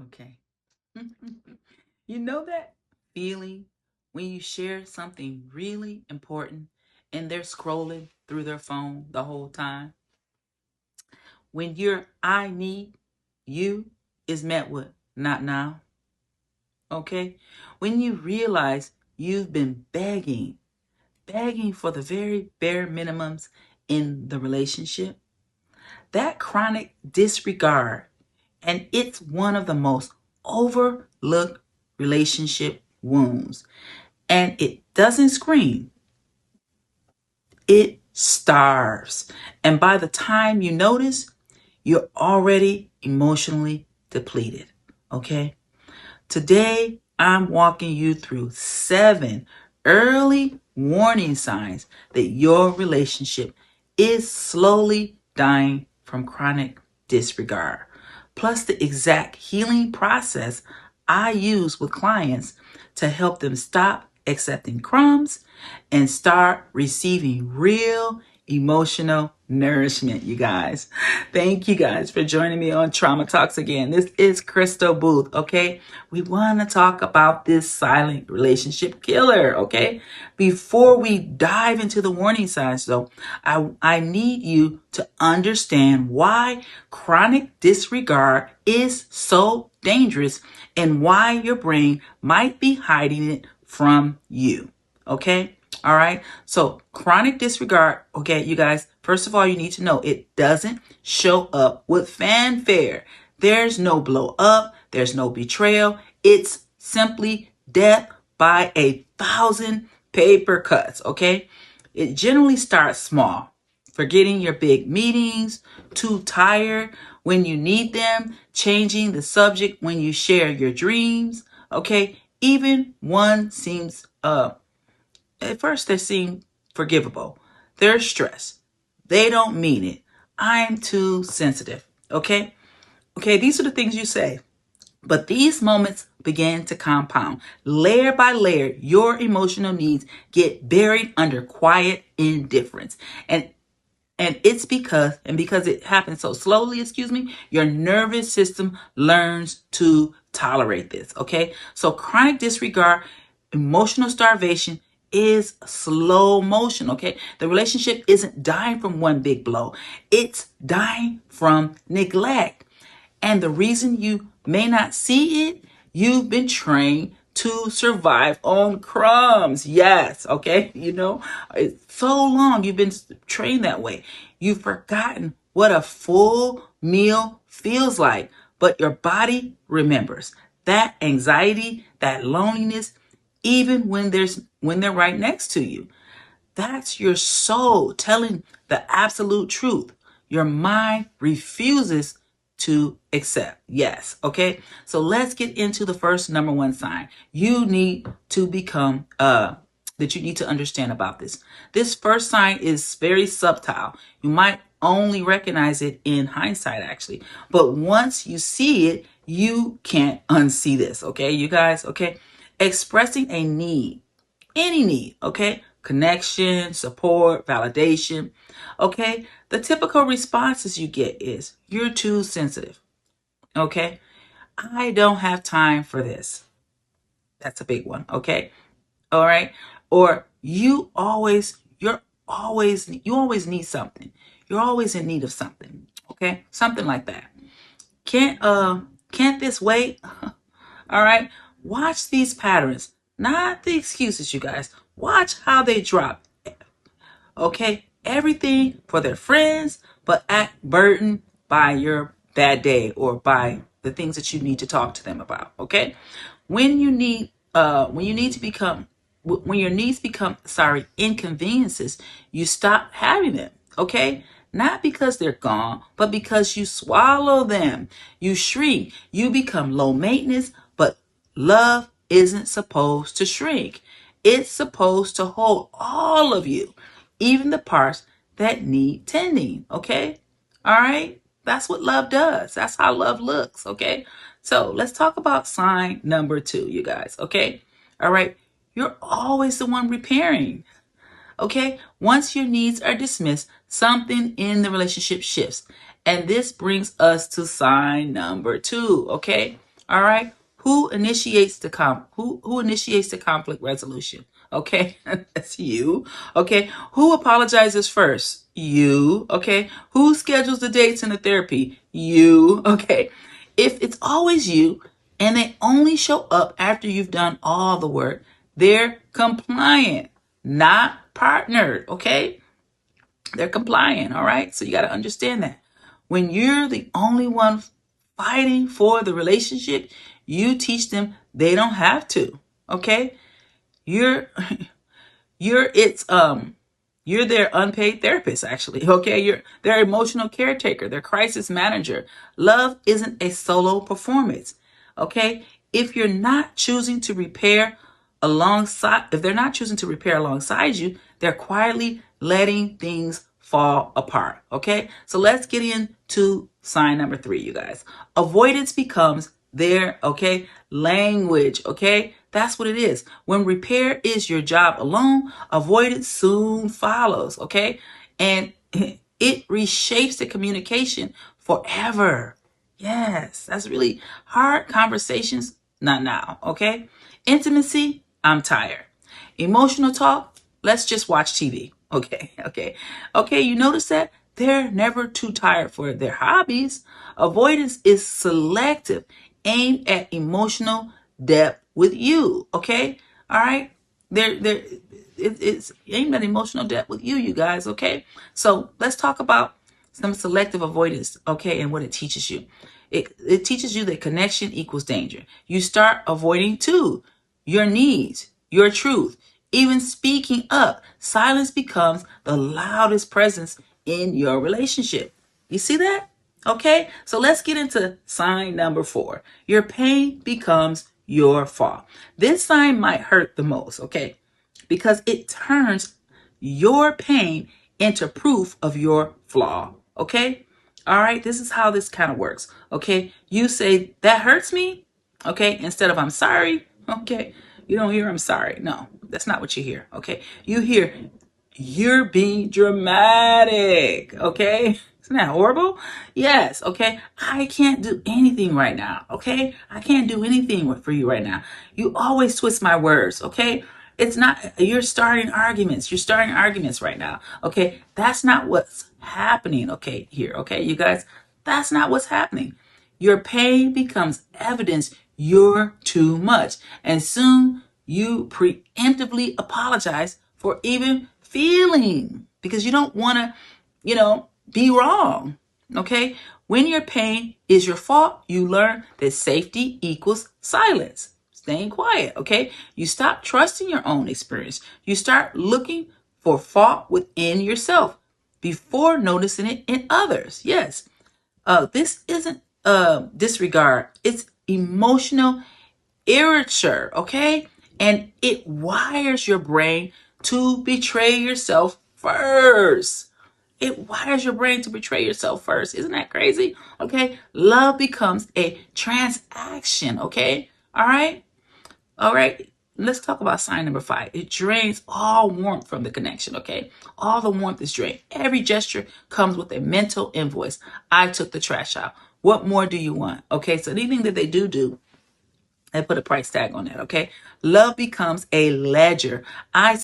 Okay. You know that feeling when you share something really important and they're scrolling through their phone the whole time? When your I need you is met with not now, okay? When you realize you've been begging for the very bare minimums in the relationship, that chronic disregard, and it's one of the most overlooked relationship wounds. And it doesn't scream, it starves. And by the time you notice, you're already emotionally depleted. Okay? Today, I'm walking you through 7 early warning signs that your relationship is slowly dying from chronic disregard, plus the exact healing process I use with clients to help them stop accepting crumbs and start receiving real emotional nourishment, you guys. Thank you guys for joining me on Trauma Talks again. This is Krystal Boothe, okay? We want to talk about this silent relationship killer, okay? Before we dive into the warning signs, though, I need you to understand why chronic disregard is so dangerous and why your brain might be hiding it from you, okay? All right. So chronic disregard, okay, you guys, first of all, you need to know it doesn't show up with fanfare. There's no blow up. There's no betrayal. It's simply death by 1,000 paper cuts. Okay. It generally starts small. Forgetting your big meetings, too tired when you need them, changing the subject when you share your dreams. Okay. Even one seems at first they seem forgivable. They're stressed. They don't mean it. I'm too sensitive. Okay? Okay, these are the things you say. But these moments begin to compound. Layer by layer, your emotional needs get buried under quiet indifference. And it's because it happens so slowly, your nervous system learns to tolerate this, okay? So chronic disregard, emotional starvation is slow motion, okay? The relationship isn't dying from one big blow. It's dying from neglect. And the reason you may not see it, you've been trained to survive on crumbs. Yes, okay? It's so long you've been trained that way. You've forgotten what a full meal feels like, but your body remembers. That anxiety, that loneliness, even when they're right next to you. That's your soul telling the absolute truth. Your mind refuses to accept. Yes. Okay. So let's get into the first number one sign. You need to become, that you need to understand about this. This first sign is very subtle. You might only recognize it in hindsight, actually. But once you see it, you can't unsee this. Okay, you guys. Okay. Expressing a need, any need, okay? Connection, support, validation, okay? The typical responses you get is, you're too sensitive, okay? I don't have time for this. That's a big one, okay? All right? Or you always need something. You're always in need of something, okay? Something like that. Can't this wait? All right? Watch these patterns, not the excuses, you guys. Watch how they drop. Okay? Everything for their friends, but act burdened by your bad day or by the things that you need to talk to them about. Okay? When you need to become when your needs become inconveniences, you stop having them. Okay? Not because they're gone, but because you swallow them. You shrink. You become low maintenance, but love isn't supposed to shrink. It's supposed to hold all of you, even the parts that need tending. Okay? All right? That's what love does. That's how love looks. Okay? So let's talk about sign number 2, you guys. Okay? All right? You're always the one repairing. Okay? Once your needs are dismissed, something in the relationship shifts. And this brings us to sign number 2. Okay? All right. Who initiates the who initiates the conflict resolution? Okay, that's you. Okay, who apologizes first? You. Okay, who schedules the dates and the therapy? You. Okay, if it's always you and they only show up after you've done all the work, they're compliant, not partnered. Okay, they're compliant. All right, so you got to understand that when you're the only one fighting for the relationship, you teach them they don't have to. Okay, you're you're it's you're their unpaid therapist, actually. Okay, you're their emotional caretaker, their crisis manager. Love isn't a solo performance. Okay, if you're not choosing to repair alongside, if they're not choosing to repair alongside you, they're quietly letting things fall apart. Okay, so let's get into sign number 3, you guys. Avoidance becomes their language. Okay, that's what it is. When repair is your job alone, avoidance soon follows. Okay, and it reshapes the communication forever. Yes, that's really hard conversations. Not now. Okay, intimacy, I'm tired. Emotional talk, let's just watch TV. Okay, you notice that they're never too tired for their hobbies. Avoidance is selective, aimed at emotional depth with you. Okay, all right. It's aimed at emotional depth with you, you guys. Okay, so let's talk about some selective avoidance. Okay, and what it teaches you. It teaches you that connection equals danger. You start avoiding too your needs, your truth, even speaking up. Silence becomes the loudest presence in your relationship. You see that? Okay, so let's get into sign number 4. Your pain becomes your fault. This sign might hurt the most, okay, because it turns your pain into proof of your flaw. Okay, all right, this is how this kind of works. Okay, you say that hurts me, okay, instead of I'm sorry. Okay, you don't hear I'm sorry. No, that's not what you hear. Okay, you hear you're being dramatic. Okay, isn't that horrible? Yes. Okay, I can't do anything right now. Okay, I can't do anything for you right now. You always twist my words. Okay, it's not, you're starting arguments. You're starting arguments right now. Okay, that's not what's happening. Okay, here. Okay, you guys, that's not what's happening. Your pain becomes evidence you're too much, and soon you preemptively apologize for even feeling, because you don't want to, be wrong. Okay, when your pain is your fault, you learn that safety equals silence, staying quiet. Okay, you stop trusting your own experience. You start looking for fault within yourself before noticing it in others. Yes, this isn't disregard, it's emotional erasure. Okay, and it wires your brain to betray yourself first. It wires your brain to betray yourself first. Isn't that crazy? Okay, love becomes a transaction. Okay, all right. All right, let's talk about sign number 5. It drains all warmth from the connection. Okay, all the warmth is drained. Every gesture comes with a mental invoice. I took the trash out. What more do you want? Okay, so anything that they do, they put a price tag on that. Okay, love becomes a ledger. I